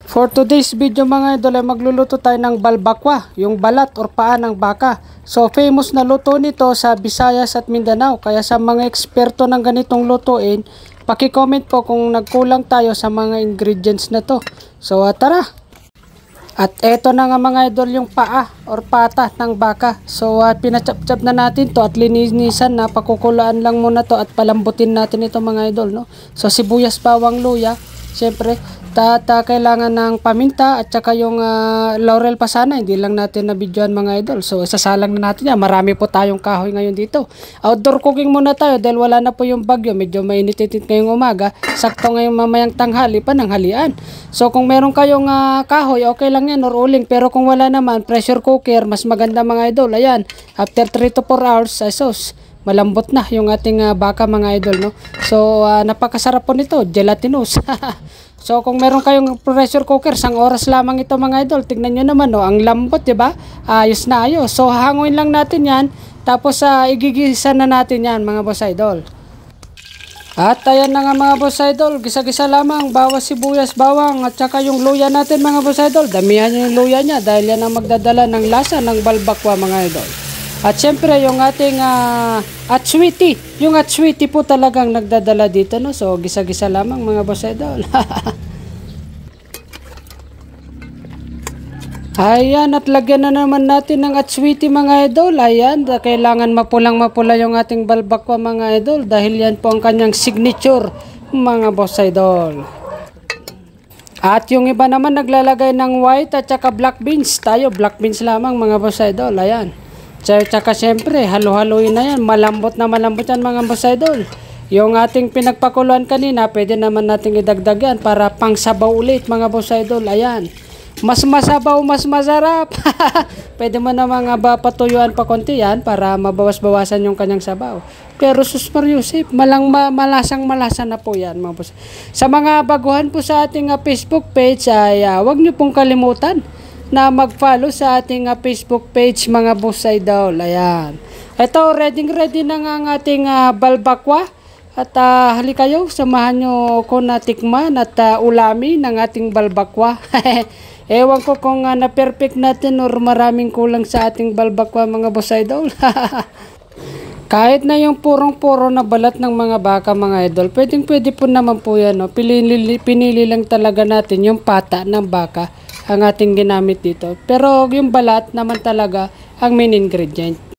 For today's video mga idol ay magluluto tayo ng balbakwa, yung balat or paa ng baka. So famous na luto nito sa Visayas at Mindanao. Kaya sa mga eksperto ng ganitong lutuin, paki-comment po kung nagkulang tayo sa mga ingredients na to. So tara! At eto na nga mga idol yung paa or pata ng baka. So pinachap-chap na natin to at lininisan na, pakukulaan lang muna to at palambutin natin ito mga idol, no? So sibuyas, bawang, luya, syempre kailangan ng paminta at saka yung laurel pa sana, hindi lang natin na videoan mga idol. So isasalang na natin yan. Marami po tayong kahoy ngayon dito. Outdoor cooking muna tayo dahil wala na po yung bagyo. Medyo mainit-init ngayong umaga. Sakto ngayong mamayang tanghali pa ng halian. So kung meron kayong kahoy, okay lang yan or uling. Pero kung wala naman, pressure cooker, mas maganda mga idol. Ayan, after 3 to 4 hours, sauce, malambot na yung ating baka mga idol, no? So napakasarap po nito, gelatinous. So kung meron kayong pressure cooker, 1 oras lamang ito mga idol. Tignan nyo naman, no? Ang lambot, diba? Ayos na ayos. So hanguin lang natin yan, tapos igigisa na natin yan mga boss idol. At ayan na nga mga boss idol, gisa-gisa lamang, bawas sibuyas, bawang at saka yung luya natin mga boss idol. Damihan nyo yung luya nya dahil yan ang magdadala ng lasa ng balbakwa mga idol. At syempre yung ating atswiti, yung atswiti po talagang nagdadala dito, no? So gisa-gisa lamang mga boss idol. Ayan, at lagyan na naman natin ng atswiti mga idol. Ayan, kailangan mapulang-mapula yung ating balbakwa mga idol dahil yan po ang kanyang signature mga boss idol. At yung iba naman naglalagay ng white at saka black beans. Tayo black beans lamang mga boss idol. Ayan. Tsaka syempre, halo-haloin na yan. Malambot na malambot yan mga boss idol. Yung ating pinagpakuluan kanina, pwede naman nating idagdag yan para pang sabaw ulit mga boss idol. Ayan. Mas masabaw, mas masarap. Pwede mo namang patuyuan pa konti yan para mabawas-bawasan yung kanyang sabaw. Pero sus Mariusip, malasang-malasa na po yan mga boss. Sa mga baguhan po sa ating Facebook page ay huwag nyo pong kalimutan na mag-follow sa ating Facebook page mga boss idol. Ayan. Ito, ready na nga ang ating balbakwa. At halika kayo, samahan nyo ko na tikman at ulami ng ating balbakwa. Ewan ko kung na-perfect natin or maraming kulang sa ating balbakwa mga boss idol. Kahit na yung purong-puro na balat ng mga baka mga idol, pwede po naman po yan. No? Pinili lang talaga natin yung pata ng baka ang ating ginamit dito. Pero yung balat naman talaga ang main ingredient.